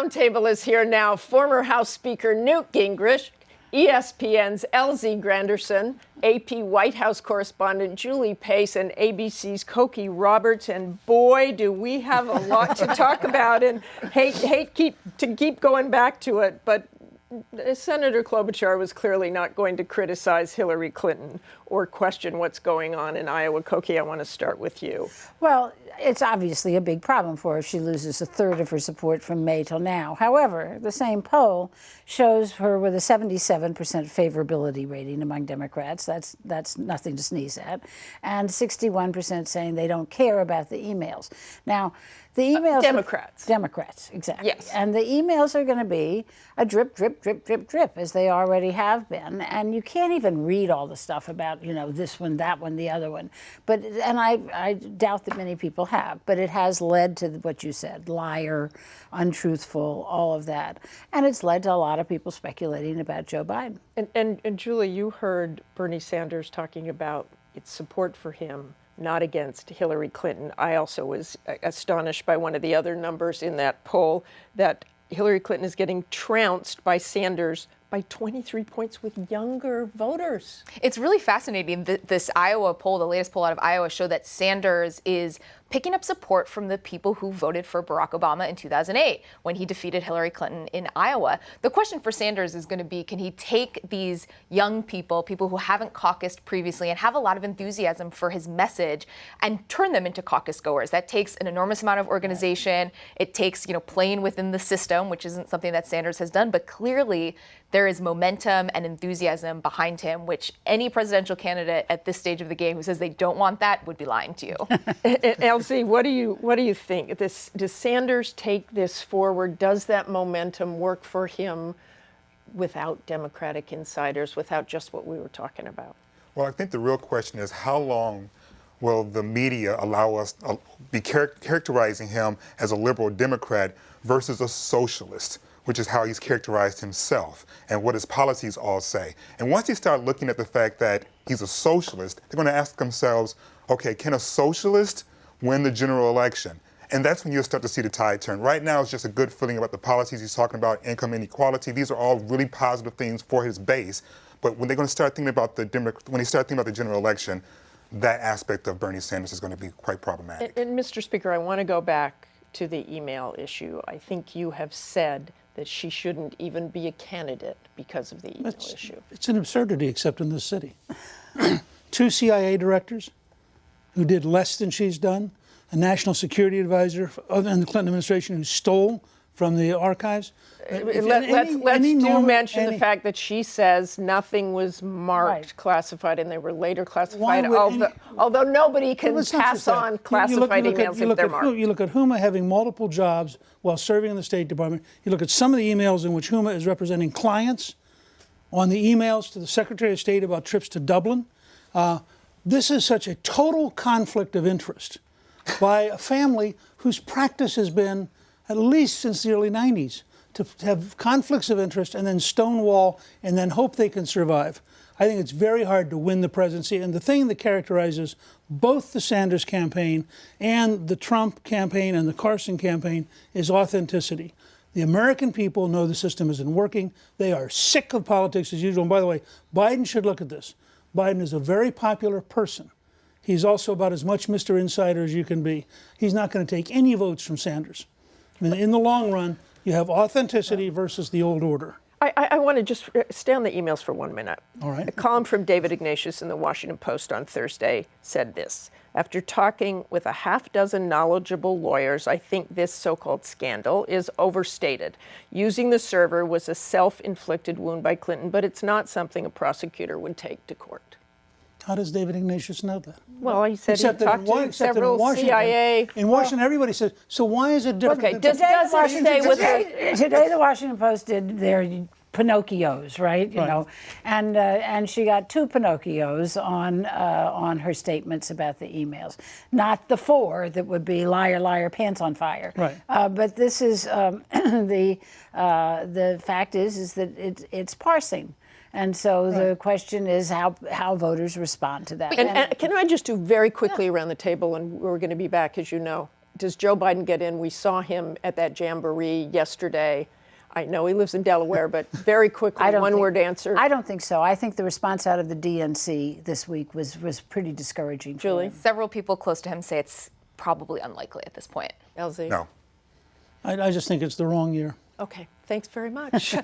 roundtable is here now. Former House Speaker Newt Gingrich, ESPN's LZ Granderson, AP White House correspondent Julie Pace, and ABC's Cokie Roberts. And boy, do we have a lot to talk about, and hate keep going back to it, but Senator Klobuchar was clearly not going to criticize Hillary Clinton or question what's going on in Iowa. Cokie, I want to start with you. Well, it's obviously a big problem for her if she loses a third of her support from May till now. However, the same poll shows her with a 77% favorability rating among Democrats. That's nothing to sneeze at. And 61% saying they don't care about the emails. Now, the emails... Democrats, exactly. Yes. And the emails are going to be a drip, drip, drip, drip, drip, as they already have been. And you can't even read all the stuff about, this one, that one, the other one. And I doubt that many people have. But it has led to what you said, liar, untruthful, all of that. And it's led to a lot of people speculating about Joe Biden. And Julie, you heard Bernie Sanders talking about its support for him, not against Hillary Clinton. I also was astonished by one of the other numbers in that poll, that Hillary Clinton is getting trounced by Sanders by 23 points with younger voters. It's really fascinating. This Iowa poll, the latest poll out of Iowa, showed that Sanders is picking up support from the people who voted for Barack Obama in 2008 when he defeated Hillary Clinton in Iowa. The question for Sanders is going to be, can he take these young people who haven't caucused previously and have a lot of enthusiasm for his message, and turn them into caucus goers? That takes an enormous amount of organization. It takes, playing within the system, which isn't something that Sanders has done, but clearly there is momentum and enthusiasm behind him, which any presidential candidate at this stage of the game who says they don't want that would be lying to you. LZ, what do you think? Does Sanders take this forward? Does that momentum work for him without Democratic insiders, without just what we were talking about? Well, I think the real question is, how long will the media allow us be characterizing him as a liberal Democrat versus a socialist, which is how he's characterized himself and what his policies all say. And once they start looking at the fact that he's a socialist, they're going to ask themselves, okay, can a socialist win the general election? And that's when you'll start to see the tide turn. Right now, it's just a good feeling about the policies he's talking about, income inequality. These are all really positive things for his base. But when they're going to start thinking about when they start thinking about the general election, that aspect of Bernie Sanders is going to be quite problematic. And Mr. Speaker, I want to go back to the email issue. I think you have said that she shouldn't even be a candidate because of the email issue. It's an absurdity, except in this city. 2 CIA directors who did less than she's done, a national security advisor in the Clinton administration who stole from the archives. Let's mention the fact that she says nothing was marked classified, and they were later classified, although nobody can pass on classified emails if they're marked. You look at Huma having multiple jobs while serving in the State Department. You look at some of the emails in which Huma is representing clients on the emails to the Secretary of State about trips to Dublin. This is such a total conflict of interest by a family whose practice has been, at least since the early 90s, to have conflicts of interest and then stonewall and then hope they can survive. I think it's very hard to win the presidency. And the thing that characterizes both the Sanders campaign and the Trump campaign and the Carson campaign is authenticity. The American people know the system isn't working. They are sick of politics as usual. And by the way, Biden should look at this. Biden is a very popular person. He's also about as much Mr. Insider as you can be. He's not going to take any votes from Sanders. I mean, in the long run, you have authenticity versus the old order. I want to just stay on the emails for 1 minute. All right. A column from David Ignatius in the Washington Post on Thursday said this: after talking with a half dozen knowledgeable lawyers, I think this so-called scandal is overstated. Using the server was a self-inflicted wound by Clinton, but it's not something a prosecutor would take to court. How does David Ignatius know that? Well, he said he talked to several CIA... In Washington, everybody says, so why is it different? Okay, today the Washington Post did their Pinocchios, right? You know, and she got 2 Pinocchios on her statements about the emails, not the 4 that would be liar, liar, pants on fire. Right. But this is the fact is that it's parsing. And so the question is how voters respond to that. And can I just do very quickly around the table, and we're going to be back, as you know. does Joe Biden get in? We saw him at that jamboree yesterday. I know he lives in Delaware, but very quickly, one-word answer. I don't think so. I think the response out of the DNC this week was pretty discouraging. Julie? Several people close to him say it's probably unlikely at this point. LZ? No. I just think it's the wrong year. Okay, thanks very much.